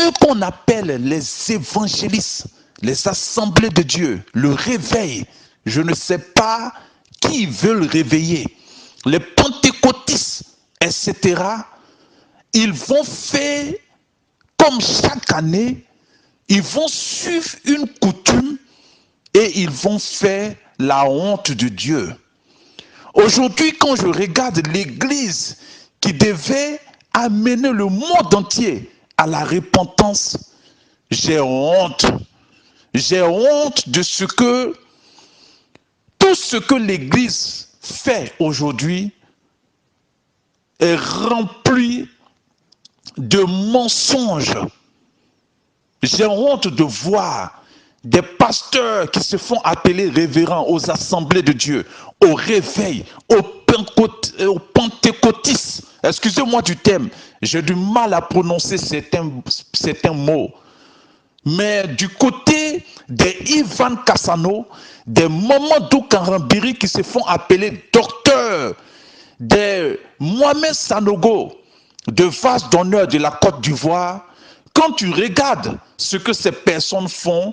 ceux qu'on appelle les évangélistes, les assemblées de Dieu, le réveil, je ne sais pas qui veulent réveiller, les pentecôtistes, etc., ils vont faire comme chaque année, ils vont suivre une coutume et ils vont faire la honte de Dieu. Aujourd'hui, quand je regarde l'Église qui devait amener le monde entier à la repentance, j'ai honte. J'ai honte de tout ce que l'Église fait aujourd'hui est rempli de mensonges. J'ai honte de voir des pasteurs qui se font appeler révérends aux assemblées de Dieu, au réveil, aux pentecôtistes. Excusez-moi du terme, j'ai du mal à prononcer certains mots. Mais du côté des Ivan Kassano, des Mamadou Karambiri qui se font appeler docteurs, des Mohamed Sanogo, de vase d'honneur de la Côte d'Ivoire, quand tu regardes ce que ces personnes font,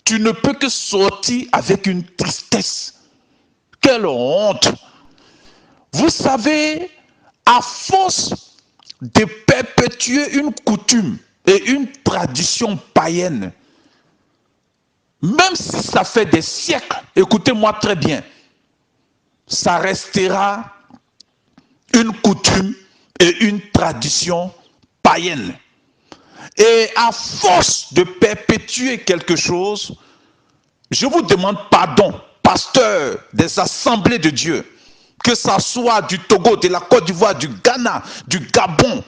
tu ne peux que sortir avec une tristesse. Quelle honte! Vous savez, à force de perpétuer une coutume et une tradition païenne, même si ça fait des siècles, écoutez-moi très bien, ça restera une coutume et une tradition païenne. Et à force de perpétuer quelque chose, je vous demande pardon, pasteur des assemblées de Dieu, que ça soit du Togo, de la Côte d'Ivoire, du Ghana, du Gabon,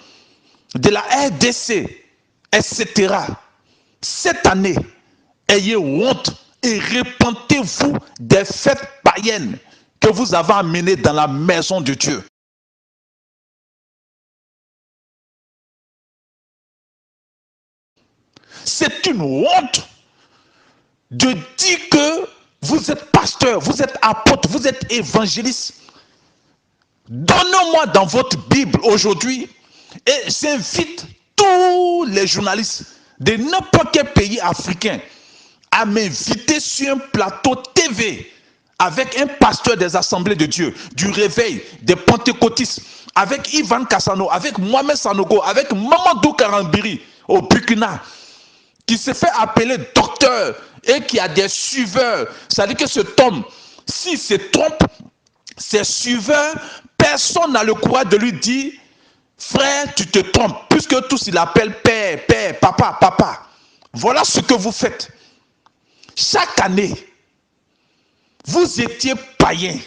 de la RDC, etc. Cette année, ayez honte et repentez-vous des fêtes païennes que vous avez amenées dans la maison de Dieu. C'est une honte de dire que vous êtes pasteur, vous êtes apôtre, vous êtes évangéliste. Donnez-moi dans votre Bible aujourd'hui, et j'invite tous les journalistes de n'importe quel pays africain à m'inviter sur un plateau TV avec un pasteur des assemblées de Dieu, du réveil, des pentecôtistes, avec Ivan Kassano, avec Mohamed Sanogo, avec Mamadou Karambiri au Burkina, qui se fait appeler docteur et qui a des suiveurs. C'est-à-dire que cet homme, s'il se trompe, ses suiveurs, personne n'a le courage de lui dire « Frère, tu te trompes », puisque tous il appelle père, père, papa, papa. Voilà ce que vous faites. Chaque année, vous étiez païen.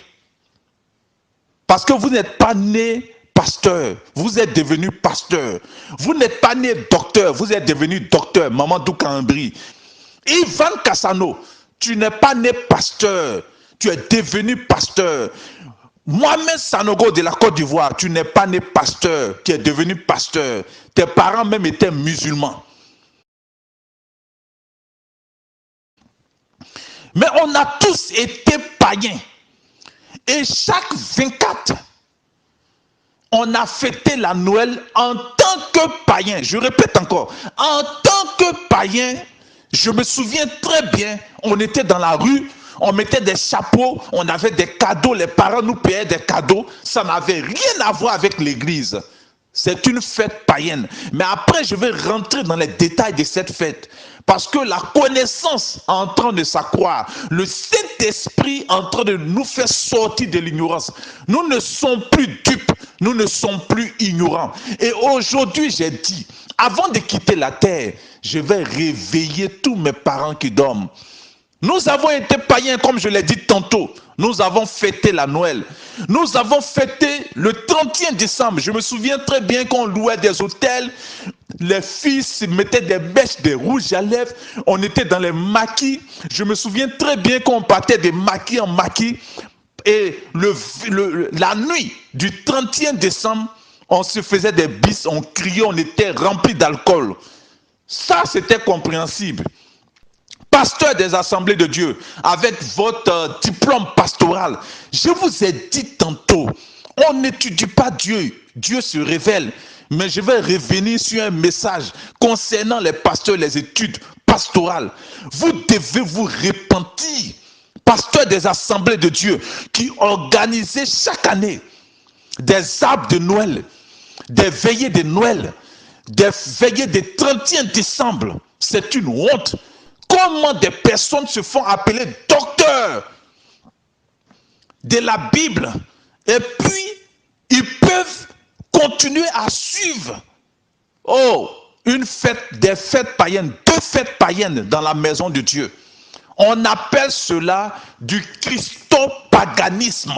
Parce que vous n'êtes pas né pasteur, vous êtes devenu pasteur. Vous n'êtes pas né docteur, vous êtes devenu docteur. Mamadou Karambiri. Ivan Kassano, tu n'es pas né pasteur, tu es devenu pasteur. Mohamed Sanogo de la Côte d'Ivoire, tu n'es pas né pasteur, tu es devenu pasteur. Tes parents même étaient musulmans. Mais on a tous été païens. Et chaque 24, on a fêté la Noël en tant que païen. Je répète encore, en tant que païen, je me souviens très bien, on était dans la rue, on mettait des chapeaux, on avait des cadeaux, les parents nous payaient des cadeaux. Ça n'avait rien à voir avec l'église. C'est une fête païenne. Mais après, je vais rentrer dans les détails de cette fête. Parce que la connaissance est en train de s'accroître. Le Saint-Esprit est en train de nous faire sortir de l'ignorance. Nous ne sommes plus dupes. Nous ne sommes plus ignorants. Et aujourd'hui, j'ai dit, avant de quitter la terre, je vais réveiller tous mes parents qui dorment. Nous avons été païens, comme je l'ai dit tantôt. Nous avons fêté la Noël. Nous avons fêté le 31 décembre. Je me souviens très bien qu'on louait des hôtels. Les filles se mettaient des mèches, des rouges à lèvres. On était dans les maquis. Je me souviens très bien qu'on partait des maquis en maquis. Et la nuit du 31 décembre, on se faisait des bis, on criait, on était remplis d'alcool. Ça, c'était compréhensible. Pasteur des assemblées de Dieu, avec votre diplôme pastoral, je vous ai dit tantôt, On n'étudie pas Dieu. Dieu se révèle. Mais je vais revenir sur un message concernant les pasteurs, les études pastorales. Vous devez vous repentir. Pasteurs des assemblées de Dieu qui organisaient chaque année des arbres de Noël, des veillées de Noël, des veillées de 31 décembre. C'est une honte. Comment des personnes se font appeler docteurs de la Bible et puis ils peuvent continuer à suivre une fête, des fêtes païennes, 2 fêtes païennes dans la maison de Dieu. On appelle cela du christopaganisme.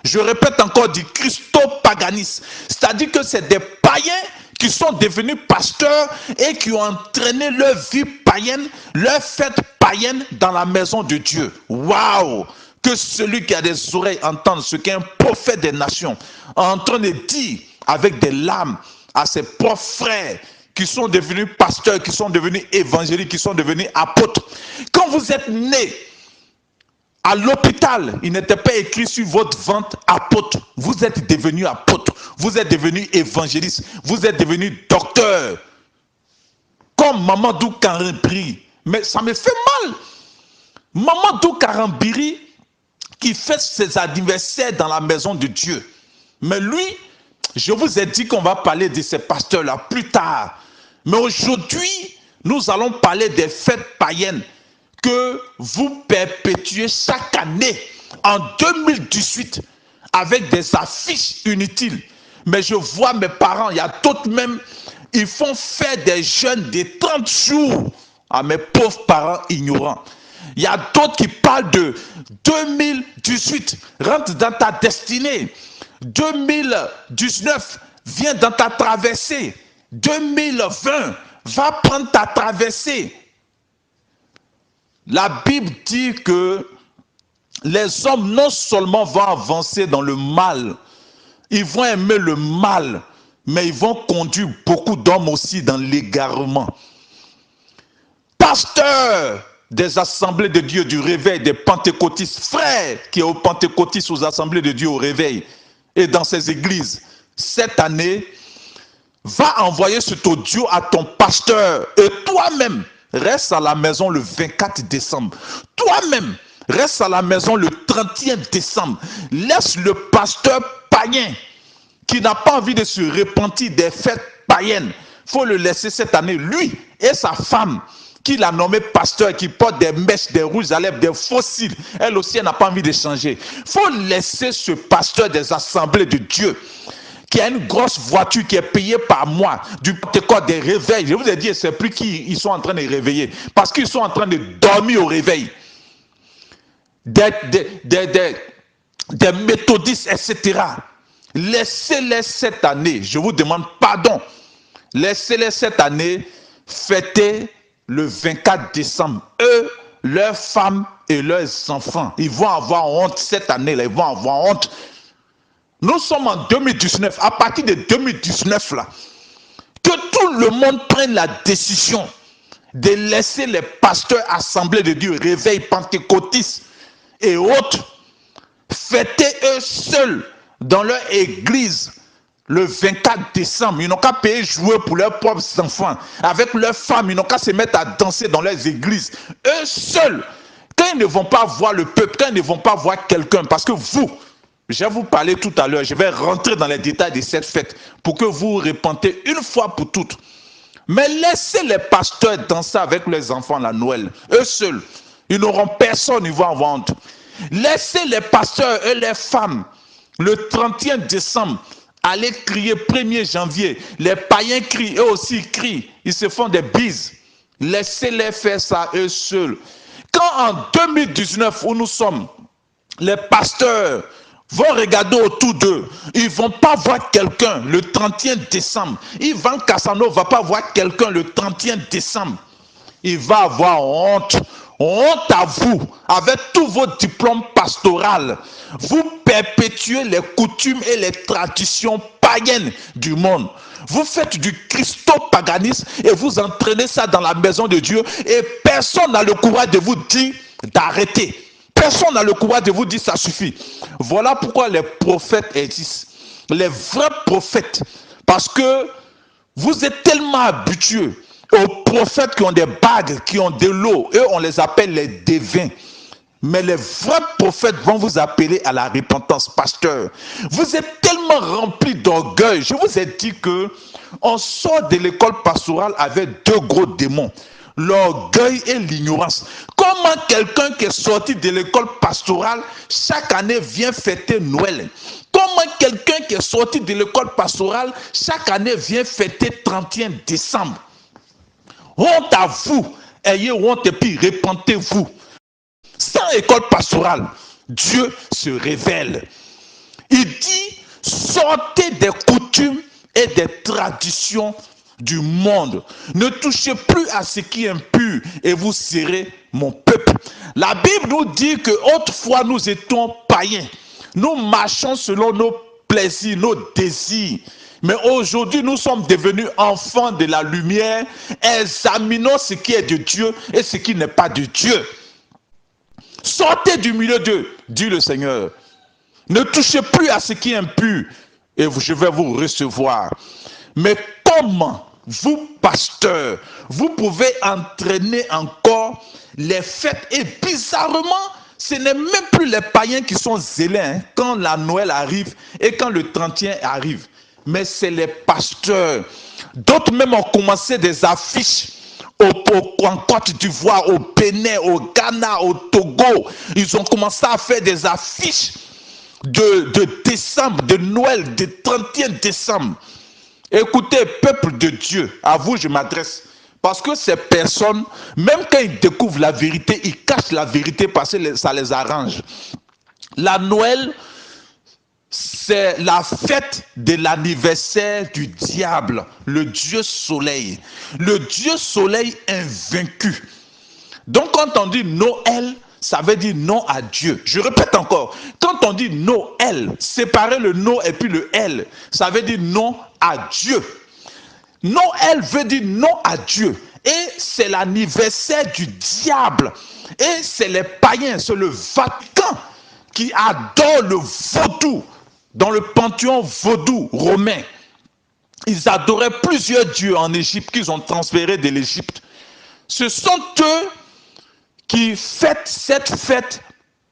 Je répète encore, du christopaganisme. C'est-à-dire que c'est des païens qui sont devenus pasteurs et qui ont entraîné leur vie païenne, leur fête païenne dans la maison de Dieu. Waouh! Que celui qui a des oreilles entende ce qu'un prophète des nations est en train de dire avec des larmes à ses propres frères qui sont devenus pasteurs, qui sont devenus évangéliques, qui sont devenus apôtres. Quand vous êtes né à l'hôpital, il n'était pas écrit sur votre ventre apôtre. Vous êtes devenu apôtre, vous êtes devenu évangéliste, vous êtes devenu docteur. Comme Mamadou Karambiri. Mais ça me fait mal. Mamadou Karambiri qui fait ses anniversaires dans la maison de Dieu. Mais lui, je vous ai dit qu'on va parler de ces pasteurs-là plus tard. Mais aujourd'hui, nous allons parler des fêtes païennes que vous perpétuez chaque année en 2018 avec des affiches inutiles. Mais je vois mes parents, il y a d'autres même, ils font faire des jeûnes de 30 jours à mes pauvres parents ignorants. Il y a d'autres qui parlent de 2018, rentre dans ta destinée. 2019, viens dans ta traversée. 2020, va prendre ta traversée. La Bible dit que les hommes non seulement vont avancer dans le mal, ils vont aimer le mal, mais ils vont conduire beaucoup d'hommes aussi dans l'égarement. Pasteur des assemblées de Dieu, du réveil, des pentecôtistes, frères qui est aux pentecôtistes, aux assemblées de Dieu au réveil et dans ces églises, cette année, va envoyer cet audio à ton pasteur et toi-même, reste à la maison le 24 décembre. Toi-même, reste à la maison le 31 décembre. Laisse le pasteur païen qui n'a pas envie de se repentir des fêtes païennes. Il faut le laisser cette année, lui et sa femme, qui l'a nommé pasteur, qui porte des mèches, des rouges à lèvres, des fossiles. Elle aussi, elle n'a pas envie de changer. Il faut laisser ce pasteur des assemblées de Dieu, qui a une grosse voiture qui est payée par moi, du Pentecôte, des réveils. Je vous ai dit, c'est plus qui ils sont en train de réveiller, parce qu'ils sont en train de dormir au réveil. Des méthodistes, etc. Laissez-les cette année, je vous demande pardon, laissez-les cette année fêter le 24 décembre. Eux, leurs femmes et leurs enfants, ils vont avoir honte cette année-là, ils vont avoir honte. Nous sommes en 2019, à partir de 2019 là, que tout le monde prenne la décision de laisser les pasteurs assemblés de Dieu, réveil pentecôtistes et autres, fêter eux seuls dans leur église le 24 décembre. Ils n'ont qu'à payer jouer pour leurs propres enfants. Avec leurs femmes, ils n'ont qu'à se mettre à danser dans leurs églises. Eux seuls, quand ils ne vont pas voir le peuple, quand ils ne vont pas voir quelqu'un, parce que vous, je vais vous parler tout à l'heure, je vais rentrer dans les détails de cette fête pour que vous vous repentez une fois pour toutes. Mais laissez les pasteurs danser avec leurs enfants la Noël. Eux seuls, ils n'auront personne, ils vont en vente. Laissez les pasteurs et les femmes le 31 décembre aller crier 1er janvier. Les païens crient, eux aussi ils crient. Ils se font des bises. Laissez-les faire ça eux seuls. Quand en 2019 où nous sommes, les pasteurs vont regarder autour d'eux, ils ne vont pas voir quelqu'un le 31 décembre. Ivan Cassano ne va pas voir quelqu'un le 31 décembre. Il va avoir honte. Honte à vous, avec tous vos diplômes pastoraux. Vous perpétuez les coutumes et les traditions païennes du monde. Vous faites du christopaganisme et vous entraînez ça dans la maison de Dieu et personne n'a le courage de vous dire d'arrêter. Personne n'a le courage de vous dire ça suffit. Voilà pourquoi les prophètes existent. les vrais prophètes, parce que vous êtes tellement habitués aux prophètes qui ont des bagues, qui ont de l'eau, eux on les appelle les devins. Mais les vrais prophètes vont vous appeler à la repentance, pasteur. Vous êtes tellement remplis d'orgueil. Je vous ai dit que on sort de l'école pastorale avec deux gros démons, l'orgueil et l'ignorance. Comment quelqu'un qui est sorti de l'école pastorale chaque année vient fêter Noël? Comment quelqu'un qui est sorti de l'école pastorale chaque année vient fêter 31 décembre? Honte à vous, ayez honte et puis repentez-vous. Sans école pastorale, Dieu se révèle. Il dit, sortez des coutumes et des traditions du monde. Ne touchez plus à ce qui est impur et vous serez mon peuple. La Bible nous dit que autrefois nous étions païens. Nous marchons selon nos plaisirs, nos désirs. Mais aujourd'hui, nous sommes devenus enfants de la lumière. Examinons ce qui est de Dieu et ce qui n'est pas de Dieu. Sortez du milieu d'eux, dit le Seigneur. Ne touchez plus à ce qui est impur et je vais vous recevoir. Mais comment vous, pasteurs, vous pouvez entraîner encore les fêtes? Et bizarrement, ce n'est même plus les païens qui sont zélés quand la Noël arrive et quand le 31 arrive. Mais c'est les pasteurs. D'autres même ont commencé des affiches en Côte d'Ivoire, au Bénin, au Ghana, au Togo. Ils ont commencé à faire des affiches de décembre, de Noël, de 31 décembre. Écoutez, peuple de Dieu, à vous je m'adresse. Parce que ces personnes, même quand ils découvrent la vérité, ils cachent la vérité parce que ça les arrange. La Noël, c'est la fête de l'anniversaire du diable, le Dieu soleil. Le Dieu soleil invaincu. Donc quand on dit Noël, ça veut dire non à Dieu. Je répète encore, quand on dit Noël, séparer le no et puis le L, ça veut dire non à Dieu. Noël veut dire non à Dieu. Et c'est l'anniversaire du diable. Et c'est les païens, c'est le Vatican qui adore le vaudou. Dans le panthéon vaudou romain, ils adoraient plusieurs dieux en Égypte qu'ils ont transférés de l'Égypte. Ce sont eux qui fêtent cette fête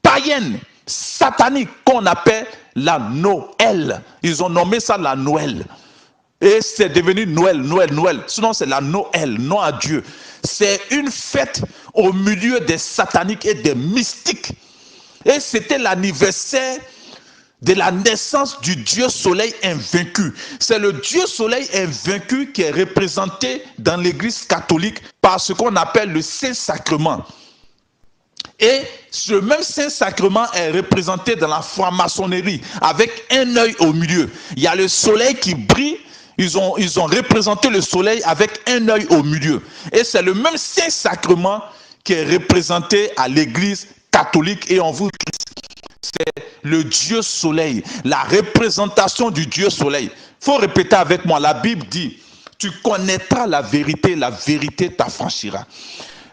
païenne, satanique, qu'on appelle la Noël. Ils ont nommé ça la Noël. Et c'est devenu Noël, Noël, Noël. Sinon, c'est la Noël, non à Dieu. C'est une fête au milieu des sataniques et des mystiques. Et c'était l'anniversaire de la naissance du Dieu soleil invaincu. C'est le Dieu soleil invaincu qui est représenté dans l'église catholique par ce qu'on appelle le Saint-Sacrement. Et ce même Saint-Sacrement est représenté dans la franc-maçonnerie avec un œil au milieu. Il y a le soleil qui brille. Ils ont représenté le soleil avec un œil au milieu. Et c'est le même Saint-Sacrement qui est représenté à l'église catholique. Et on vous dit, c'est le Dieu soleil, la représentation du Dieu soleil. Il faut répéter avec moi, la Bible dit, tu connaîtras la vérité t'affranchira.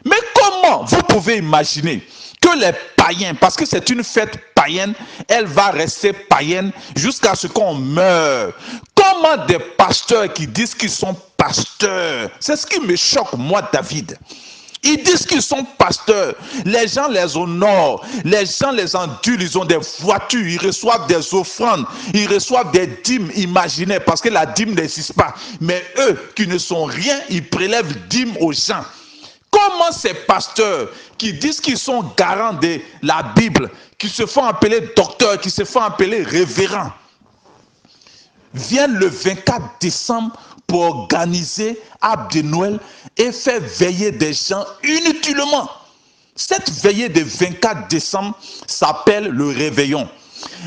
Mais comment vous pouvez imaginer que les païens, parce que c'est une fête païenne, elle va rester païenne jusqu'à ce qu'on meure. Comment des pasteurs qui disent qu'ils sont pasteurs, c'est ce qui me choque moi, David. Ils disent qu'ils sont pasteurs. Les gens les honorent. Les gens les endulent. Ils ont des voitures. Ils reçoivent des offrandes. Ils reçoivent des dîmes imaginaires parce que la dîme n'existe pas. Mais eux qui ne sont rien, ils prélèvent dîmes aux gens. Comment ces pasteurs qui disent qu'ils sont garants de la Bible, qui se font appeler docteurs, qui se font appeler révérends, viennent le 24 décembre pour organiser arbre de Noël et faire veiller des gens inutilement. Cette veillée de 24 décembre s'appelle le réveillon.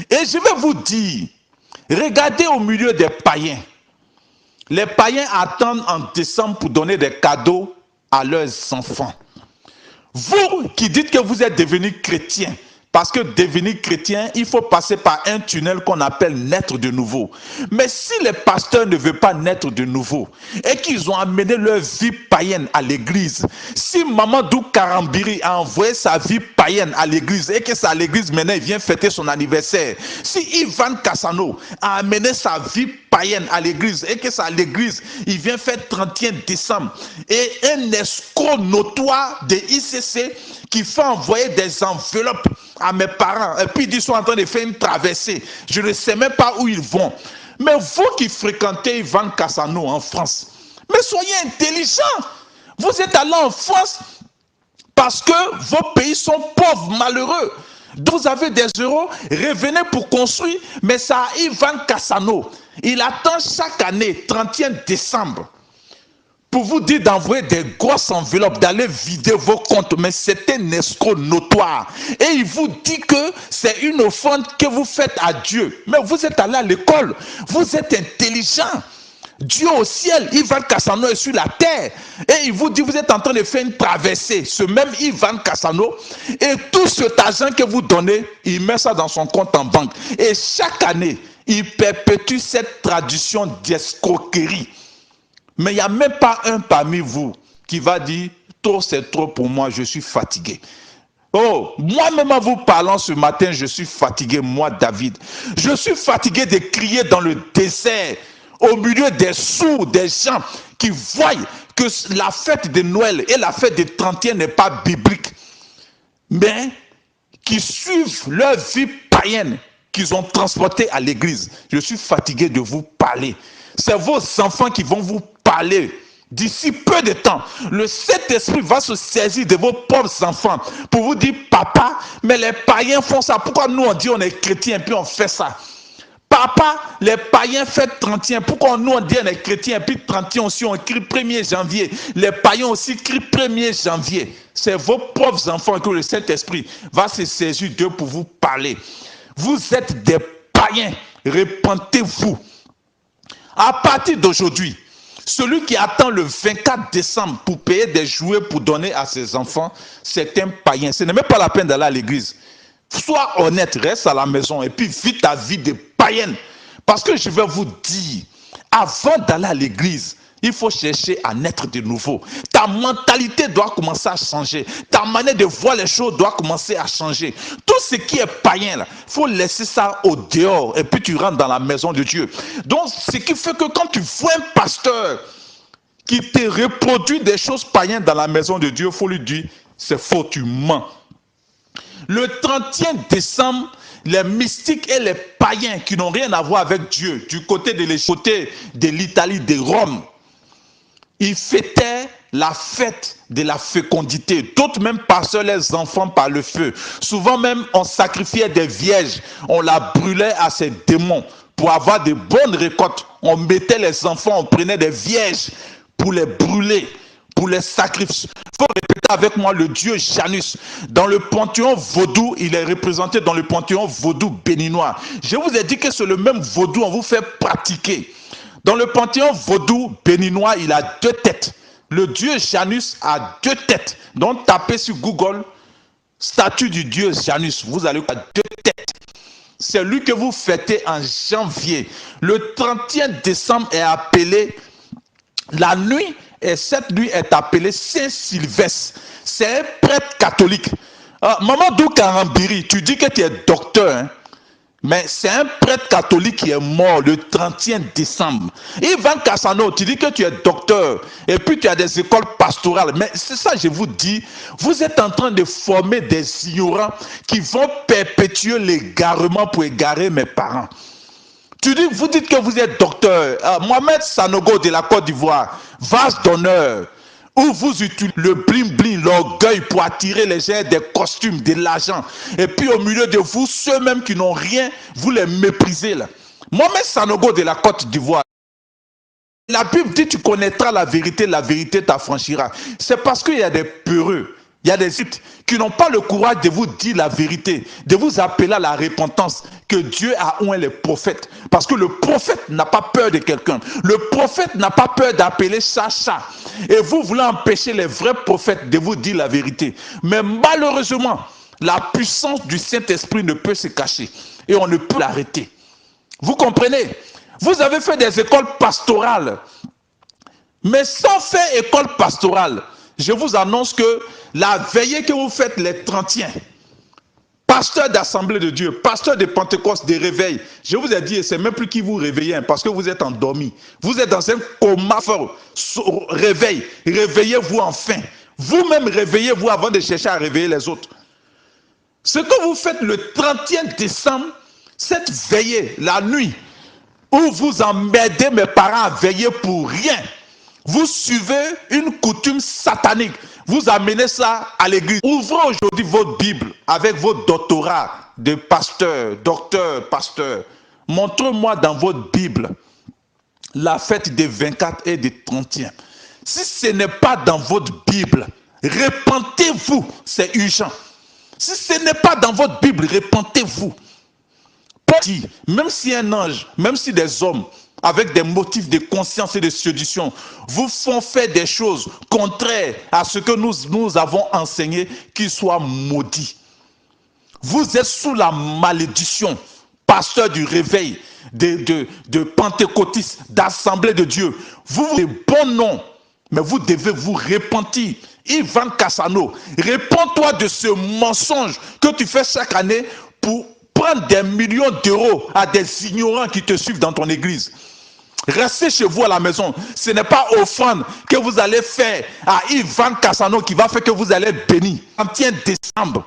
Et je vais vous dire, regardez au milieu des païens. Les païens attendent en décembre pour donner des cadeaux à leurs enfants. Vous qui dites que vous êtes devenus chrétiens, Parce que devenir chrétien, il faut passer par un tunnel qu'on appelle naître de nouveau. Mais si les pasteurs ne veulent pas naître de nouveau et qu'ils ont amené leur vie païenne à l'église, si Mamadou Karambiri a envoyé sa vie païenne à l'église et que c'est à l'église maintenant il vient fêter son anniversaire, si Ivan Cassano a amené sa vie païenne à l'église et que c'est à l'église il vient faire 31 décembre et un escroc notoire de ICC qui fait envoyer des enveloppes à mes parents et puis ils sont en train de faire une traversée, je ne sais même pas où ils vont. Mais vous qui fréquentez Ivan Cassano en France, mais soyez intelligents. Vous êtes allés en France parce que vos pays sont pauvres, malheureux. Vous avez des euros, revenez pour construire, mais ça à Ivan Cassano. Il attend chaque année, 31 décembre, pour vous dire d'envoyer des grosses enveloppes, d'aller vider vos comptes, mais c'est un escroc notoire. Et il vous dit que c'est une offrande que vous faites à Dieu. Mais vous êtes allé à l'école, vous êtes intelligent. Dieu au ciel, Ivan Cassano est sur la terre. Et il vous dit, vous êtes en train de faire une traversée. Ce même Ivan Cassano, et tout cet argent que vous donnez, il met ça dans son compte en banque. Et chaque année, il perpétue cette tradition d'escroquerie. Mais il n'y a même pas un parmi vous qui va dire, trop c'est trop pour moi, je suis fatigué. Oh, moi-même en vous parlant ce matin, je suis fatigué, moi David. Je suis fatigué de crier dans le désert, au milieu des sourds, des gens qui voient que la fête de Noël et la fête des 31 n'est pas biblique, mais qui suivent leur vie païenne qu'ils ont transportée à l'église. Je suis fatigué de vous parler. C'est vos enfants qui vont vous parler. D'ici peu de temps, le Saint-Esprit va se saisir de vos propres enfants pour vous dire, papa, mais les païens font ça. Pourquoi nous on dit on est chrétien et puis on fait ça? Papa, les païens fêtent 31. Pourquoi nous on dit on est chrétien et puis 31 aussi on crie 1er janvier? Les païens aussi crient 1er janvier. C'est vos propres enfants que le Saint-Esprit va se saisir d'eux pour vous parler. Vous êtes des païens, repentez-vous. À partir d'aujourd'hui, celui qui attend le 24 décembre pour payer des jouets pour donner à ses enfants, c'est un païen. Ce n'est même pas la peine d'aller à l'église. Sois honnête, reste à la maison et puis vis ta vie de païenne. Parce que je vais vous dire, avant d'aller à l'église, il faut chercher à naître de nouveau. Ta mentalité doit commencer à changer. Ta manière de voir les choses doit commencer à changer. Tout ce qui est païen, il faut laisser ça au dehors. Et puis tu rentres dans la maison de Dieu. Donc, ce qui fait que quand tu vois un pasteur qui te reproduit des choses païennes dans la maison de Dieu, il faut lui dire, c'est faux, tu mens. Le 31 décembre, les mystiques et les païens qui n'ont rien à voir avec Dieu, du côté de l'Italie, de Rome, ils fêtaient la fête de la fécondité. D'autres même passaient les enfants par le feu. Souvent même, on sacrifiait des vierges. On la brûlait à ces démons. Pour avoir de bonnes récoltes, on mettait les enfants, on prenait des vierges pour les brûler, pour les sacrifier. Il faut répéter avec moi le dieu Janus. Dans le panthéon vaudou, il est représenté dans le panthéon vaudou béninois. Je vous ai dit que c'est le même vaudou, on vous fait pratiquer. Dans le panthéon vaudou béninois, il a 2 têtes. Le dieu Janus a 2 têtes. Donc tapez sur Google, statue du dieu Janus. Vous allez voir 2 têtes. C'est lui que vous fêtez en janvier. Le 31 décembre est appelé la nuit, et cette nuit est appelée Saint-Sylvestre. C'est un prêtre catholique. Mamadou Karambiri, tu dis que tu es docteur, hein? Mais c'est un prêtre catholique qui est mort le 31 décembre. Ivan Cassano, tu dis que tu es docteur et puis tu as des écoles pastorales. Mais c'est ça, je vous dis, vous êtes en train de former des ignorants qui vont perpétuer l'égarement pour égarer mes parents. Vous dites que vous êtes docteur. Mohamed Sanogo de la Côte d'Ivoire, vase d'honneur, où vous utilisez le bling-bling, l'orgueil pour attirer les gens, des costumes, de l'argent. Et puis au milieu de vous, ceux-mêmes qui n'ont rien, vous les méprisez là. Mohamed Sanogo de la Côte d'Ivoire. La Bible dit tu connaîtras la vérité t'affranchira. C'est parce qu'il y a des peureux, il y a des sites qui n'ont pas le courage de vous dire la vérité, de vous appeler à la repentance, que Dieu a oint les prophètes. Parce que le prophète n'a pas peur de quelqu'un. Le prophète n'a pas peur d'appeler ça. Et vous voulez empêcher les vrais prophètes de vous dire la vérité. Mais malheureusement, la puissance du Saint-Esprit ne peut se cacher et on ne peut l'arrêter. Vous comprenez? Vous avez fait des écoles pastorales, mais sans faire école pastorale, je vous annonce que la veillée que vous faites les 30e, pasteur d'Assemblée de Dieu, pasteur de Pentecôte, de réveil, je vous ai dit, c'est même plus qui vous réveillez, parce que vous êtes endormi. Vous êtes dans un coma fort. Réveil, réveillez-vous enfin. Vous-même réveillez-vous avant de chercher à réveiller les autres. Ce que vous faites le 31 décembre, cette veillée, la nuit, où vous emmerdez mes parents à veiller pour rien, vous suivez une coutume satanique. Vous amenez ça à l'église. Ouvrez aujourd'hui votre Bible avec votre doctorat de pasteur, docteur, pasteur. Montrez-moi dans votre Bible la fête des 24 et des 30e. Si ce n'est pas dans votre Bible, repentez-vous, c'est urgent. Si ce n'est pas dans votre Bible, repentez-vous. Même si un ange, même si des hommes, avec des motifs de conscience et de séduction, vous font faire des choses contraires à ce que nous avons enseigné, qu'ils soient maudits. Vous êtes sous la malédiction, pasteur du réveil, de pentecôtistes, d'assemblée de Dieu. Vous avez bon nom, mais vous devez vous repentir. Ivan Cassano, réponds-toi de ce mensonge que tu fais chaque année pour prendre des millions d'euros à des ignorants qui te suivent dans ton église. Restez chez vous à la maison. Ce n'est pas offrande que vous allez faire à Ivan Cassano qui va faire que vous allez être béni. 31 décembre,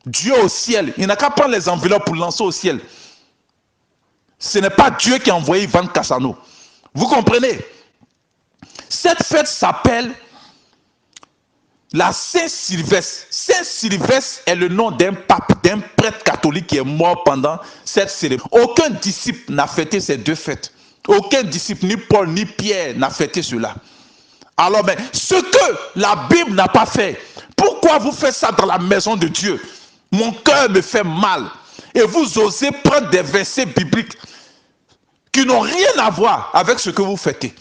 Dieu au ciel, il n'a qu'à prendre les enveloppes pour lancer au ciel. Ce n'est pas Dieu qui a envoyé Ivan Cassano. Vous comprenez? Cette fête s'appelle la Saint-Sylvestre. Saint-Sylvestre est le nom d'un pape, d'un prêtre catholique qui est mort pendant cette célébration. Aucun disciple n'a fêté ces deux fêtes. Aucun disciple, ni Paul, ni Pierre, n'a fêté cela. Alors, mais ce que la Bible n'a pas fait, pourquoi vous faites ça dans la maison de Dieu? Mon cœur me fait mal. Et vous osez prendre des versets bibliques qui n'ont rien à voir avec ce que vous fêtez.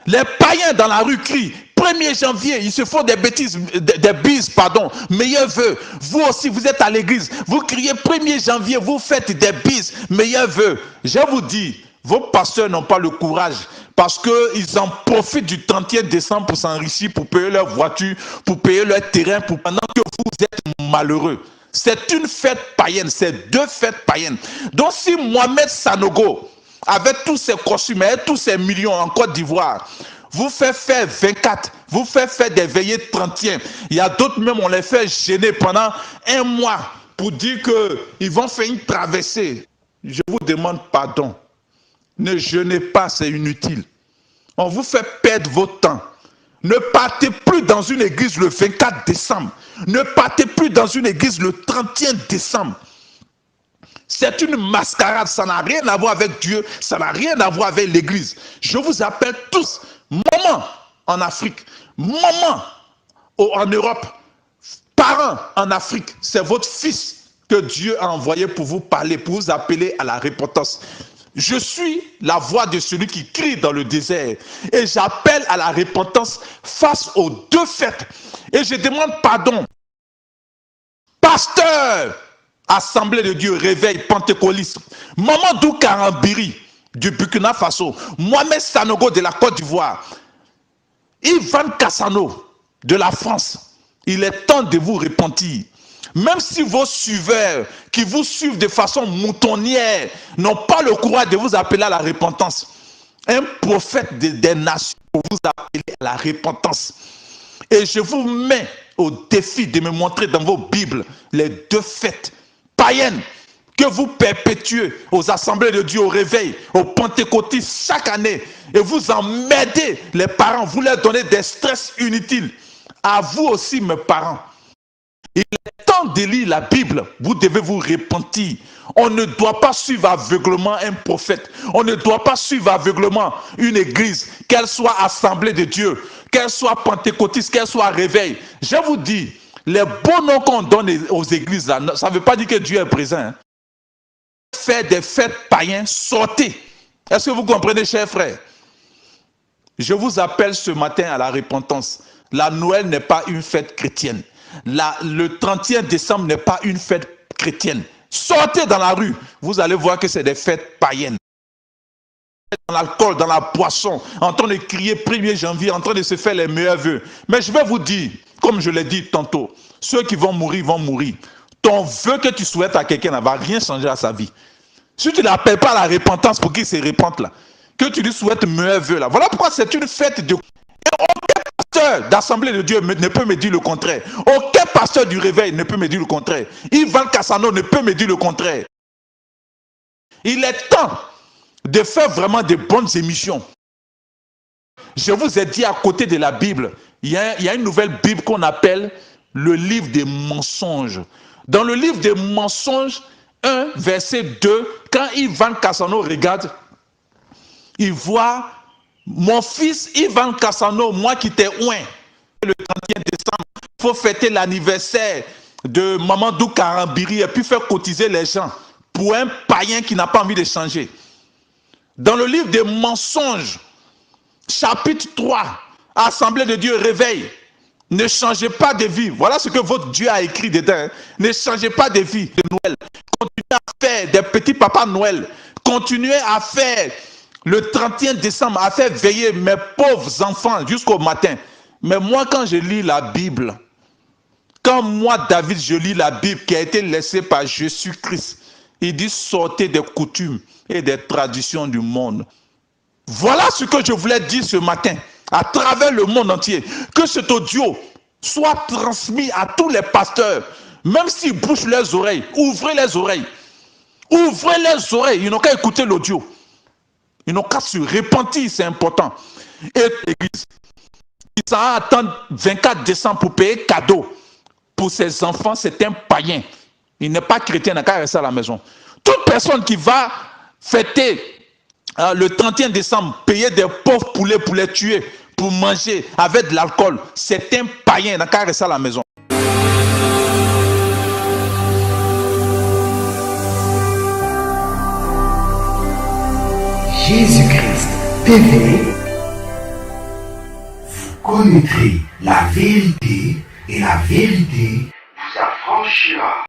Les païens dans la rue crient 1er janvier, ils se font des bêtises, des bises, pardon, meilleurs vœux. Vous aussi, vous êtes à l'église, vous criez 1er janvier, vous faites des bises, meilleurs vœux. Je vous dis, vos pasteurs n'ont pas le courage parce qu'ils en profitent du 31 décembre pour s'enrichir, pour payer leur voiture, pour payer leur terrain, pendant que vous êtes malheureux. C'est une fête païenne, c'est deux fêtes païennes. Donc si Mohamed Sanogo, avec tous ses costumes et tous ses millions en Côte d'Ivoire, vous fait faire 24, vous fait faire des veillées 30e. Il y a d'autres même, on les fait gêner pendant un mois pour dire qu'ils vont faire une traversée. Je vous demande pardon. Ne jeûnez pas, c'est inutile. On vous fait perdre votre temps. Ne partez plus dans une église le 24 décembre. Ne partez plus dans une église le 31 décembre. C'est une mascarade, ça n'a rien à voir avec Dieu, ça n'a rien à voir avec l'église. Je vous appelle tous, maman en Afrique, maman en Europe, parents en Afrique, c'est votre fils que Dieu a envoyé pour vous parler, pour vous appeler à la repentance. Je suis la voix de celui qui crie dans le désert et j'appelle à la repentance face aux deux fêtes. Et je demande pardon. Pasteur, Assemblée de Dieu, réveil, pentecôtiste, Mamadou Karambiri du Burkina Faso, Mohamed Sanogo de la Côte d'Ivoire, Ivan Cassano de la France, il est temps de vous repentir. Même si vos suiveurs qui vous suivent de façon moutonnière n'ont pas le courage de vous appeler à la repentance, un prophète des nations pour vous appeler à la repentance. Et je vous mets au défi de me montrer dans vos Bibles les deux fêtes païennes que vous perpétuez aux assemblées de Dieu, au réveil, aux pentecôtistes chaque année. Et vous emmerdez les parents, vous leur donnez des stress inutiles. À vous aussi, mes parents. Il est temps de lire la Bible, vous devez vous repentir. On ne doit pas suivre aveuglement un prophète. On ne doit pas suivre aveuglement une église, qu'elle soit assemblée de Dieu, qu'elle soit pentecôtiste, qu'elle soit réveil. Je vous dis, les beaux noms qu'on donne aux églises, là, ça ne veut pas dire que Dieu est présent. Hein. Faire des fêtes païennes, sortez. Est-ce que vous comprenez, chers frères? Je vous appelle ce matin à la repentance. La Noël n'est pas une fête chrétienne. Le 31 décembre n'est pas une fête chrétienne. Sortez dans la rue, vous allez voir que c'est des fêtes païennes. Dans l'alcool, dans la boisson, en train de crier 1er janvier, en train de se faire les meilleurs vœux. Mais je vais vous dire, comme je l'ai dit tantôt, ceux qui vont mourir vont mourir. Ton vœu que tu souhaites à quelqu'un ne va rien changer à sa vie. Si tu n'appelles pas à la repentance pour qu'il se repente là, que tu lui souhaites meilleurs vœux là. Voilà pourquoi c'est une fête de... Et aucun pasteur d'Assemblée de Dieu ne peut me dire le contraire. Aucun pasteur du réveil ne peut me dire le contraire. Ivan Cassano ne peut me dire le contraire. Il est temps de faire vraiment de bonnes émissions. Je vous ai dit à côté de la Bible, il y a une nouvelle Bible qu'on appelle le livre des mensonges. Dans le livre des mensonges, 1, verset 2, quand Ivan Cassano regarde, il voit mon fils Ivan Cassano, moi qui t'ai oint, le 31 décembre, il faut fêter l'anniversaire de Mamadou Karambiri et puis faire cotiser les gens pour un païen qui n'a pas envie de changer. Dans le livre des mensonges, chapitre 3, Assemblée de Dieu, réveil. Ne changez pas de vie. Voilà ce que votre Dieu a écrit dedans. Ne changez pas de vie de Noël. Continuez à faire des petits papas Noël. Continuez à faire le 31 décembre, à faire veiller mes pauvres enfants jusqu'au matin. Mais moi, quand je lis la Bible, quand moi, David, je lis la Bible qui a été laissée par Jésus-Christ, il dit sortez des coutumes et des traditions du monde. Voilà ce que je voulais dire ce matin, à travers le monde entier. Que cet audio soit transmis à tous les pasteurs, même s'ils bouchent leurs oreilles. Ouvrez les oreilles. Ouvrez les oreilles. Ils n'ont qu'à écouter l'audio. Ils n'ont qu'à se repentir, c'est important. Et l'église, ils s'en attendent 24 décembre pour payer cadeau. Pour ses enfants, c'est un païen. Il n'est pas chrétien, il n'a qu'à rester à la maison. Toute personne qui va fêter le 31 décembre, payer des pauvres poulets pour les tuer, pour manger avec de l'alcool, c'est un païen, il n'a qu'à rester à la maison. Jésus-Christ TV, vous connaîtrez la vérité et la vérité vous affranchira.